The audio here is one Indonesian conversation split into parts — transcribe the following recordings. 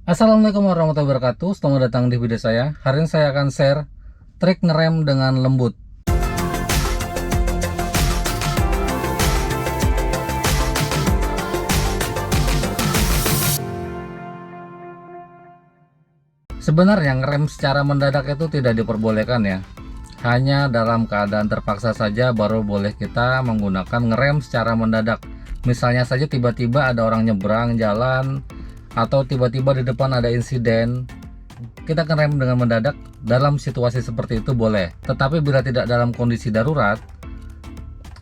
Assalamualaikum warahmatullahi wabarakatuh. Selamat datang di video saya. Hari ini saya akan share trik ngerem dengan lembut. Sebenarnya ngerem secara mendadak itu tidak diperbolehkan ya. Hanya dalam keadaan terpaksa saja baru boleh kita menggunakan ngerem secara mendadak. Misalnya saja tiba-tiba ada orang nyebrang jalan atau tiba-tiba di depan ada insiden, kita ngerem dengan mendadak. Dalam situasi seperti itu boleh, tetapi bila tidak dalam kondisi darurat,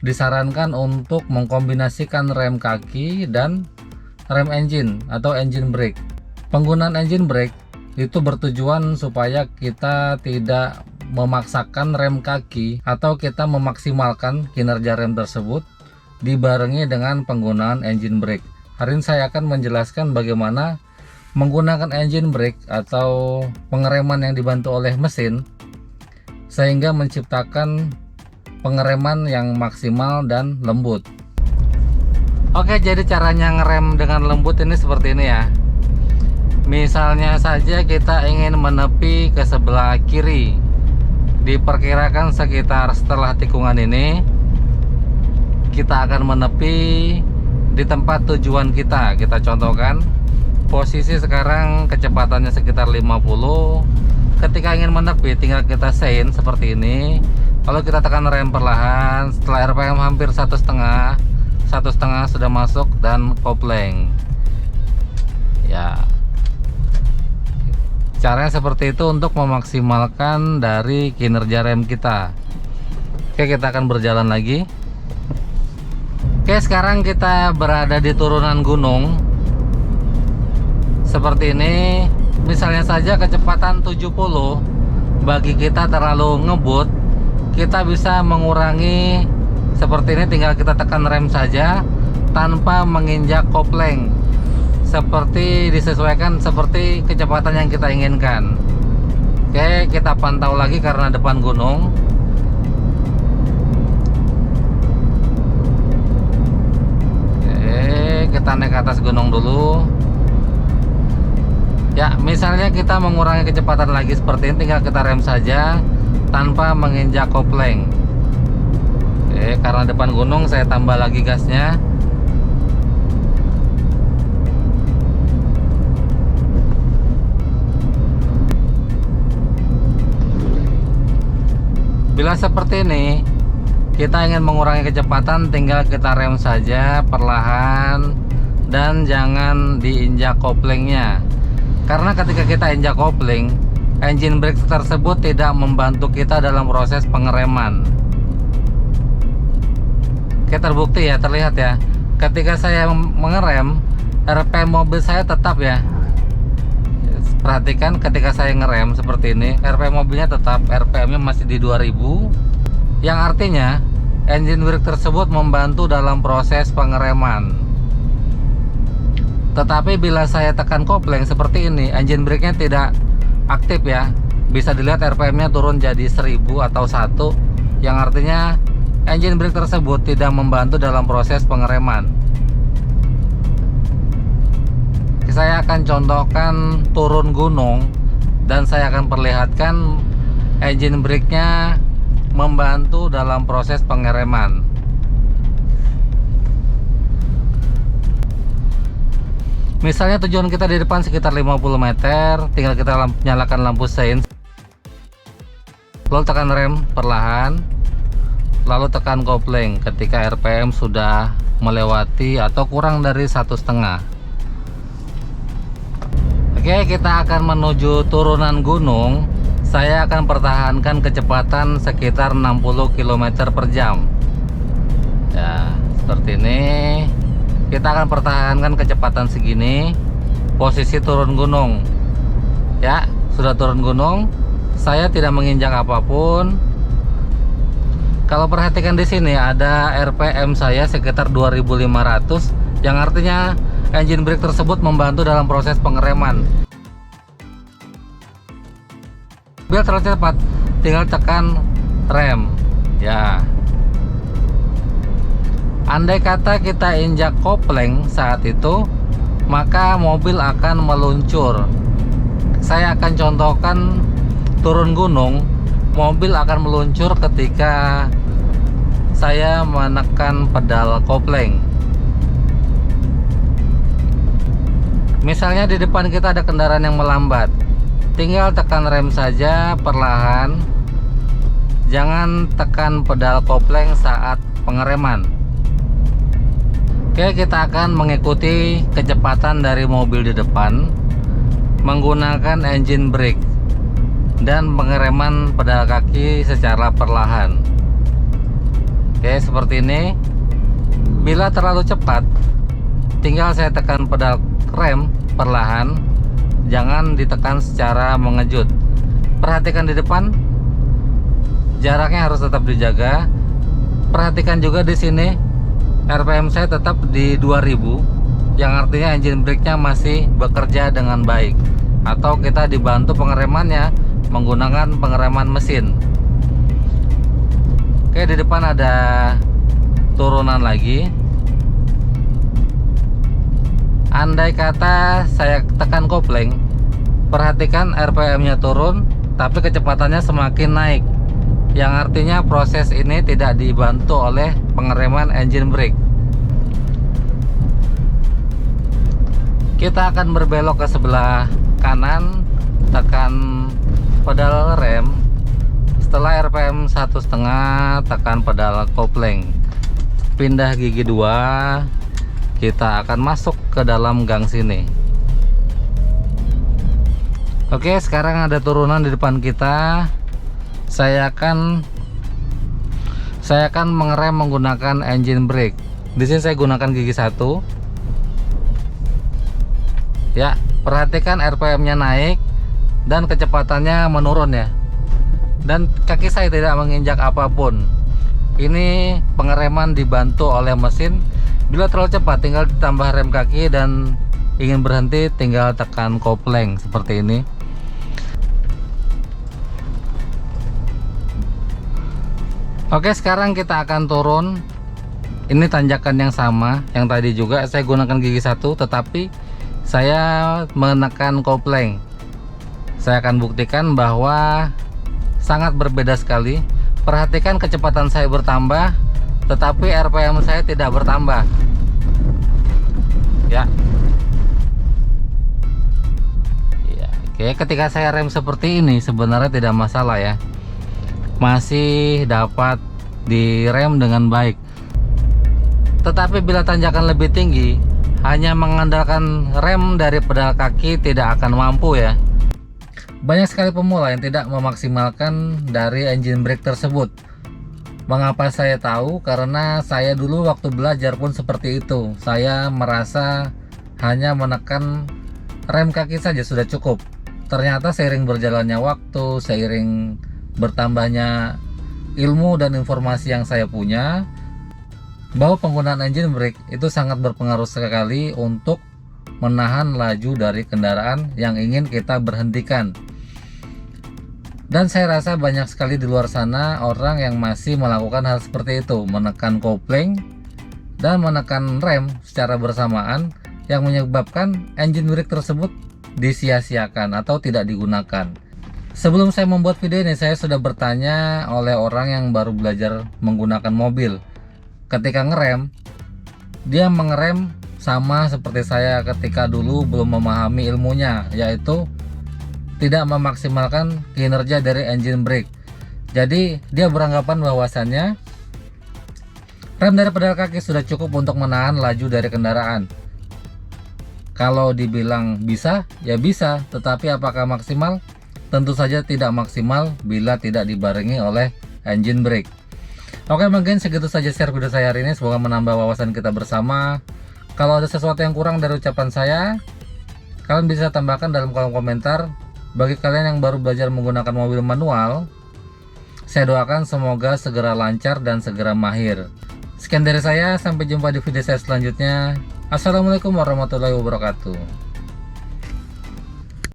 disarankan untuk mengkombinasikan rem kaki dan rem engine atau engine brake. Penggunaan engine brake itu bertujuan supaya kita tidak memaksakan rem kaki atau kita memaksimalkan kinerja rem tersebut dibarengi dengan penggunaan engine brake. Hari ini saya akan menjelaskan bagaimana menggunakan engine brake atau pengereman yang dibantu oleh mesin sehingga menciptakan pengereman yang maksimal dan lembut. Oke, jadi caranya ngerem dengan lembut ini seperti ini ya. Misalnya saja kita ingin menepi ke sebelah kiri, diperkirakan sekitar setelah tikungan ini kita akan menepi di tempat tujuan kita. Kita contohkan posisi sekarang kecepatannya sekitar 50. Ketika ingin menepi tinggal kita sein seperti ini, lalu kita tekan rem perlahan. Setelah RPM hampir 1,5 sudah masuk dan kopling ya. Caranya seperti itu untuk memaksimalkan dari kinerja rem kita. Oke, kita akan berjalan lagi. Oke, sekarang kita berada di turunan gunung seperti ini. Misalnya saja kecepatan 70 bagi kita terlalu ngebut, kita bisa mengurangi seperti ini. Tinggal kita tekan rem saja tanpa menginjak kopling, seperti disesuaikan seperti kecepatan yang kita inginkan. Oke, kita pantau lagi karena depan gunung. Oke, kita naik ke atas gunung dulu ya. Misalnya kita mengurangi kecepatan lagi seperti ini, tinggal kita rem saja tanpa menginjak kopling. Oke, karena depan gunung saya tambah lagi gasnya. Bila seperti ini kita ingin mengurangi kecepatan, tinggal kita rem saja perlahan dan jangan diinjak koplingnya. Karena ketika kita injak kopling, engine brake tersebut tidak membantu kita dalam proses pengereman. Oke, terbukti ya, terlihat ya. Ketika saya mengerem, RPM mobil saya tetap ya. Perhatikan ketika saya ngerem seperti ini, RPM mobilnya tetap, RPM-nya masih di 2000, yang artinya engine brake tersebut membantu dalam proses pengereman. Tetapi bila saya tekan kopling seperti ini, engine brake-nya tidak aktif ya. Bisa dilihat RPM-nya turun jadi 1000 atau 1, yang artinya engine brake tersebut tidak membantu dalam proses pengereman. Saya akan contohkan turun gunung dan saya akan perlihatkan engine brake-nya membantu dalam proses pengereman. Misalnya tujuan kita di depan sekitar 50 meter, tinggal kita nyalakan lampu sein, lalu tekan rem perlahan, lalu tekan kopling ketika RPM sudah melewati atau kurang dari 1,5. Oke, kita akan menuju turunan gunung. Saya akan pertahankan kecepatan sekitar 60 km per jam ya, seperti ini. Kita akan pertahankan kecepatan segini. Posisi turun gunung ya, sudah turun gunung. Saya tidak menginjak apapun. Kalau perhatikan di sini ada RPM saya sekitar 2500, yang artinya engine brake tersebut membantu dalam proses pengereman. Biar terlalu cepat, tinggal tekan rem ya. Andai kata kita injak kopling saat itu, maka mobil akan meluncur. Saya akan contohkan turun gunung, mobil akan meluncur ketika saya menekan pedal kopling. Misalnya di depan kita ada kendaraan yang melambat, tinggal tekan rem saja perlahan, jangan tekan pedal kopling saat pengereman. Oke, kita akan mengikuti kecepatan dari mobil di depan menggunakan engine brake dan pengereman pedal kaki secara perlahan. Oke, seperti ini. Bila terlalu cepat, tinggal saya tekan pedal rem perlahan, jangan ditekan secara mengejut. Perhatikan di depan, jaraknya harus tetap dijaga. Perhatikan juga di sini, RPM saya tetap di 2000, yang artinya engine brake-nya masih bekerja dengan baik, atau kita dibantu pengeremannya menggunakan pengereman mesin. Oke, di depan ada turunan lagi. Andai kata saya tekan kopling, perhatikan RPM-nya turun, tapi kecepatannya semakin naik, yang artinya proses ini tidak dibantu oleh pengereman engine brake. Kita akan berbelok ke sebelah kanan, tekan pedal rem. Setelah RPM 1,5, tekan pedal kopling. Pindah gigi 2. Kita akan masuk ke dalam gang sini. Oke, sekarang ada turunan di depan kita. Saya akan mengerem menggunakan engine brake. Di sini saya gunakan gigi 1. Ya, perhatikan RPM-nya naik dan kecepatannya menurun ya. Dan kaki saya tidak menginjak apapun. Ini pengereman dibantu oleh mesin. Bila terlalu cepat, tinggal ditambah rem kaki, dan ingin berhenti tinggal tekan kopling seperti ini. Oke, sekarang kita akan turun. Ini tanjakan yang sama yang tadi juga. Saya gunakan gigi 1, tetapi saya menekan kopling. Saya akan buktikan bahwa sangat berbeda sekali. Perhatikan kecepatan saya bertambah, tetapi RPM saya tidak bertambah. Ya. Ya, oke, ketika saya rem seperti ini sebenarnya tidak masalah ya. Masih dapat direm dengan baik. Tetapi bila tanjakan lebih tinggi, hanya mengandalkan rem dari pedal kaki tidak akan mampu ya. Banyak sekali pemula yang tidak memaksimalkan dari engine brake tersebut. Mengapa saya tahu? Karena saya dulu waktu belajar pun seperti itu. Saya merasa hanya menekan rem kaki saja sudah cukup. Ternyata seiring berjalannya waktu, seiring bertambahnya ilmu dan informasi yang saya punya, bahwa penggunaan engine brake itu sangat berpengaruh sekali untuk menahan laju dari kendaraan yang ingin kita berhentikan. Dan saya rasa banyak sekali di luar sana orang yang masih melakukan hal seperti itu, menekan kopling dan menekan rem secara bersamaan, yang menyebabkan engine brake tersebut disia-siakan atau tidak digunakan. Sebelum saya membuat video ini, saya sudah bertanya oleh orang yang baru belajar menggunakan mobil. Ketika ngerem, dia mengerem sama seperti saya ketika dulu belum memahami ilmunya, yaitu tidak memaksimalkan kinerja dari engine brake. Jadi dia beranggapan bahwasannya rem dari pedal kaki sudah cukup untuk menahan laju dari kendaraan. Kalau dibilang bisa, ya bisa, tetapi apakah maksimal? Tentu saja tidak maksimal bila tidak dibarengi oleh engine brake. Oke, mungkin segitu saja share video saya hari ini. Semoga menambah wawasan kita bersama. Kalau ada sesuatu yang kurang dari ucapan saya, kalian bisa tambahkan dalam kolom komentar. Bagi kalian yang baru belajar menggunakan mobil manual, saya doakan semoga segera lancar dan segera mahir. Sekian dari saya, sampai jumpa di video saya selanjutnya. Assalamualaikum warahmatullahi wabarakatuh.